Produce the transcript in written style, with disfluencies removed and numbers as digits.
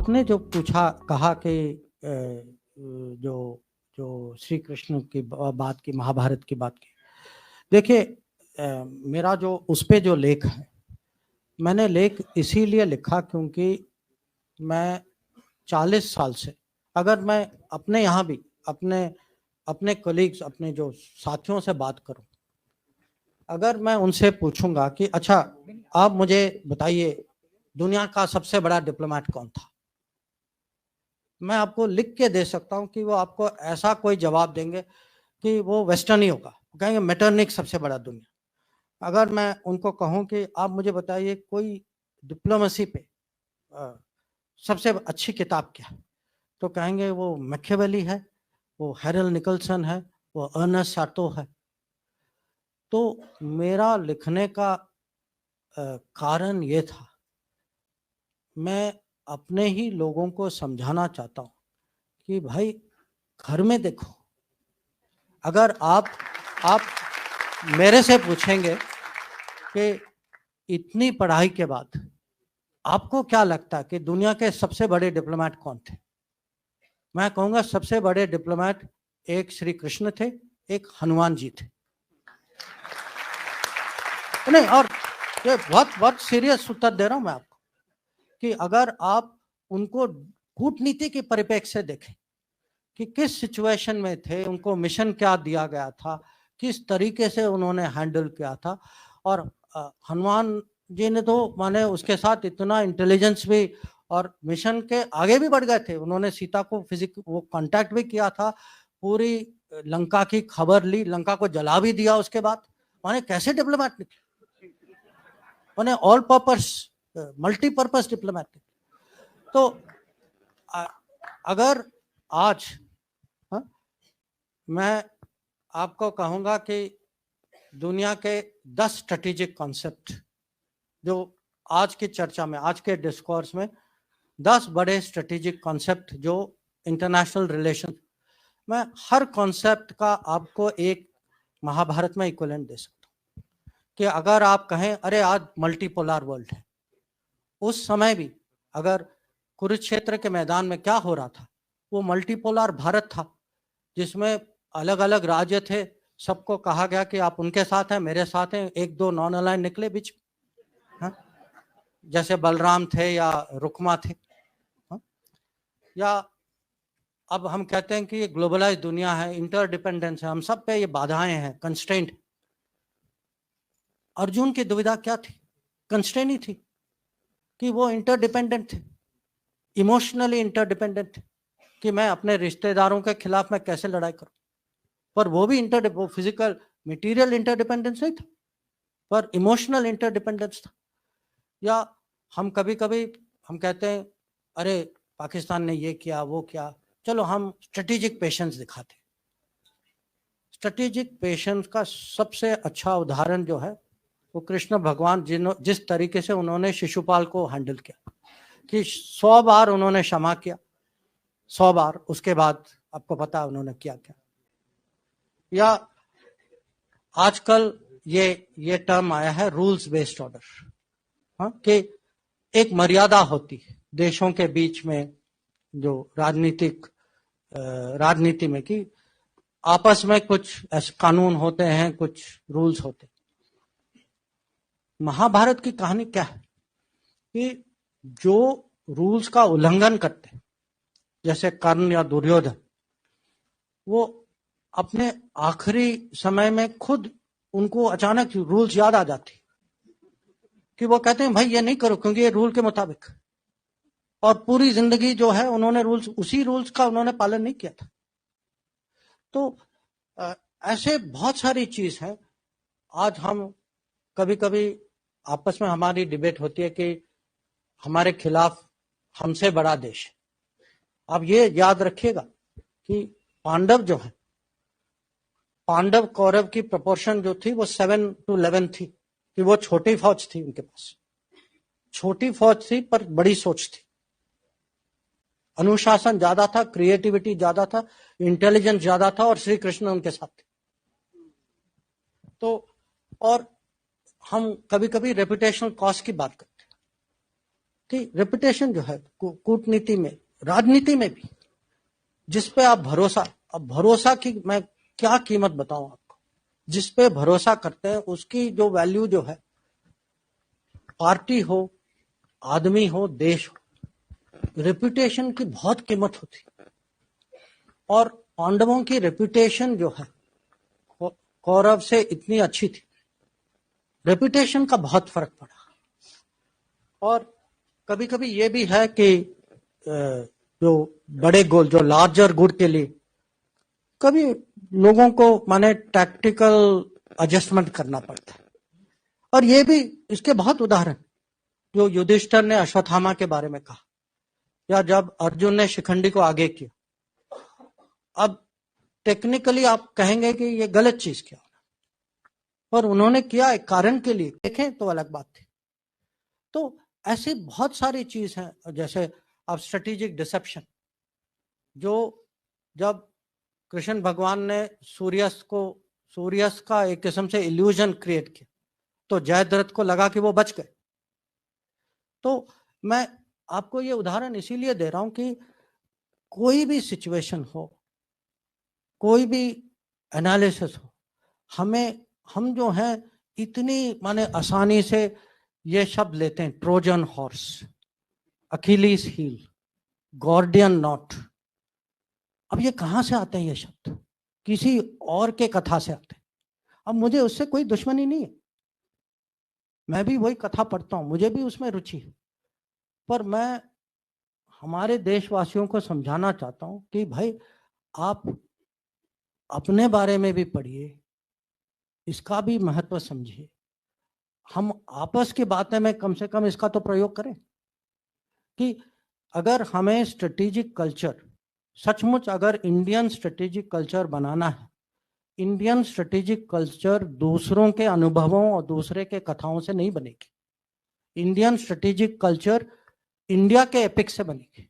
आपने जो पूछा कहा कि जो जो श्री कृष्ण की बात की, महाभारत की बात की, देखिए मेरा जो उस पे जो लेख है, मैंने लेख इसीलिए लिखा क्योंकि मैं 40 साल से, अगर मैं अपने यहाँ भी अपने अपने कलीग्स, अपने जो साथियों से बात करूं, अगर मैं उनसे पूछूंगा कि अच्छा आप मुझे बताइए दुनिया का सबसे बड़ा डिप्लोमेट कौन था, मैं आपको लिख के दे सकता हूं कि वो आपको ऐसा कोई जवाब देंगे कि वो वेस्टर्न ही होगा, कहेंगे मेटरनिक सबसे बड़ा दुनिया। अगर मैं उनको कहूं कि आप मुझे बताइए कोई डिप्लोमेसी पे सबसे अच्छी किताब क्या है, तो कहेंगे वो मैकियावेली है, वो हैरल्ड निकलसन है, वो अर्नेस्ट साटो है। तो मेरा लिखने का कारण ये था, मैं अपने ही लोगों को समझाना चाहता हूँ कि भाई घर में देखो, अगर आप मेरे से पूछेंगे कि इतनी पढ़ाई के बाद आपको क्या लगता है कि दुनिया के सबसे बड़े डिप्लोमेट कौन थे, मैं कहूंगा सबसे बड़े डिप्लोमेट एक श्री कृष्ण थे, एक हनुमान जी थे। नहीं, और ये बहुत सीरियस उत्तर दे रहा हूं मैं आपको कि अगर आप उनको कूटनीति के परिप्रेक्ष्य से देखें कि किस सिचुएशन में थे, उनको मिशन क्या दिया गया था, किस तरीके से उन्होंने हैंडल किया था, और हनुमान जी ने तो माने उसके साथ इतना इंटेलिजेंस भी, और मिशन के आगे भी बढ़ गए थे, उन्होंने सीता को वो कांटेक्ट भी किया था, पूरी लंका की खबर ली, लंका को जला भी दिया उसके बाद, माने कैसे डिप्लोमेट निकले, माने ऑल पर्पस मल्टीपर्पस डिप्लोमेट। तो अगर आज मैं आपको कहूंगा कि दुनिया के 10 स्ट्रेटेजिक कॉन्सेप्ट जो आज की चर्चा में, आज के डिस्कोर्स में 10 बड़े स्ट्रेटेजिक कॉन्सेप्ट जो इंटरनेशनल रिलेशन, मैं हर कॉन्सेप्ट का आपको एक महाभारत में इक्विवेलेंट दे सकता हूं कि अगर आप कहें अरे आज मल्टीपोलर वर्ल्ड है, उस समय भी अगर कुरुक्षेत्र के मैदान में क्या हो रहा था, वो मल्टीपोलर भारत था जिसमें अलग अलग राज्य थे, सबको कहा गया कि आप उनके साथ हैं, मेरे साथ हैं, एक दो नॉन अलाइन निकले बीच में, जैसे बलराम थे या रुक्मा थे, या अब हम कहते हैं कि ये ग्लोबलाइज दुनिया है, इंटरडिपेंडेंस है, हम सब पे ये बाधाएं हैं, कंस्ट्रेंट। अर्जुन की दुविधा क्या थी, कंस्ट्रेंट ही थी कि वो इंटरडिपेंडेंट थे, इमोशनली इंटरडिपेंडेंट थे कि मैं अपने रिश्तेदारों के खिलाफ मैं कैसे लड़ाई करूं, पर वो भी वो फिजिकल मटेरियल इंटरडिपेंडेंस नहीं था, पर इमोशनल इंटरडिपेंडेंस था। या हम कभी कभी हम कहते हैं अरे पाकिस्तान ने ये किया वो किया, चलो हम स्ट्रेटेजिक पेशेंस दिखाते। स्ट्रेटेजिक पेशेंस का सबसे अच्छा उदाहरण जो है वो कृष्ण भगवान जिस तरीके से उन्होंने शिशुपाल को हैंडल किया कि 100 बार उन्होंने क्षमा किया, 100 बार, उसके बाद आपको पता उन्होंने क्या क्या। या आजकल ये टर्म आया है रूल्स बेस्ड ऑर्डर, हाँ, कि एक मर्यादा होती है देशों के बीच में, जो राजनीति में, कि आपस में कुछ ऐसे कानून होते हैं, कुछ रूल्स होते हैं। महाभारत की कहानी क्या है कि जो रूल्स का उल्लंघन करते हैं, जैसे कर्ण या दुर्योधन, वो अपने आखिरी समय में खुद उनको अचानक रूल्स याद आ जाती कि वो कहते हैं भाई ये नहीं करो क्योंकि ये रूल के मुताबिक, और पूरी जिंदगी जो है उन्होंने उसी रूल्स का उन्होंने पालन नहीं किया था। तो ऐसे बहुत सारी चीज है। आज हम कभी कभी आपस में हमारी डिबेट होती है कि हमारे खिलाफ हमसे बड़ा देश है। अब ये याद रखिएगा कि पांडव जो है, पांडव कौरव की प्रोपोर्शन जो थी वो 7-11 थी, कि वो छोटी फौज थी, उनके पास छोटी फौज थी पर बड़ी सोच थी, अनुशासन ज्यादा था, क्रिएटिविटी ज्यादा था, इंटेलिजेंस ज्यादा था, और श्री कृष्ण उनके साथ थे। तो और हम कभी कभी रेपुटेशनल कॉस्ट की बात करते हैं कि रेपुटेशन जो है कूटनीति में, राजनीति में भी, जिस पे आप भरोसा, अब भरोसा की मैं क्या कीमत बताऊं आपको, जिस पे भरोसा करते हैं उसकी जो वैल्यू जो है, पार्टी हो, आदमी हो, देश हो, रेपुटेशन की बहुत कीमत होती। और पांडवों की रेपुटेशन जो है कौरव से इतनी अच्छी थी, रेपुटेशन का बहुत फर्क पड़ा। और कभी कभी ये भी है कि जो बड़े गोल, जो लार्जर गुड के लिए कभी लोगों को माने टैक्टिकल एडजस्टमेंट करना पड़ता है। और ये भी इसके बहुत उदाहरण, जो युधिष्ठिर ने अश्वत्थामा के बारे में कहा, या जब अर्जुन ने शिखंडी को आगे किया। अब टेक्निकली आप कहेंगे कि ये गलत चीज किया, पर उन्होंने किया एक कारण के लिए, देखें तो अलग बात थी। तो ऐसी बहुत सारी चीज हैं, जैसे अब स्ट्रेटेजिक डिसेप्शन, जो जब कृष्ण भगवान ने सूर्यास्त का एक किस्म से इल्यूजन क्रिएट किया, तो जयद्रथ को लगा कि वो बच गए। तो मैं आपको ये उदाहरण इसीलिए दे रहा हूं कि कोई भी सिचुएशन हो, कोई भी एनालिसिस हो, हम जो हैं इतनी माने आसानी से ये शब्द लेते हैं, Trojan horse, Achilles heel, Gordian knot. अब ये कहां से आते हैं ये शब्द? किसी और के कथा से आते हैं। अब मुझे उससे कोई दुश्मनी नहीं है, मैं भी वही कथा पढ़ता हूं, मुझे भी उसमें रुचि है, पर मैं हमारे देशवासियों को समझाना चाहता हूं कि भाई आप अपने बारे में भी पढ़िए, इसका भी महत्व समझिए। हम आपस की बातें में कम से कम इसका तो प्रयोग करें कि अगर हमें स्ट्रेटेजिक कल्चर, सचमुच अगर इंडियन स्ट्रेटेजिक कल्चर बनाना है, इंडियन स्ट्रेटेजिक कल्चर दूसरों के अनुभवों और दूसरे के कथाओं से नहीं बनेगी। इंडियन स्ट्रेटेजिक कल्चर इंडिया के एपिक से बनेगी।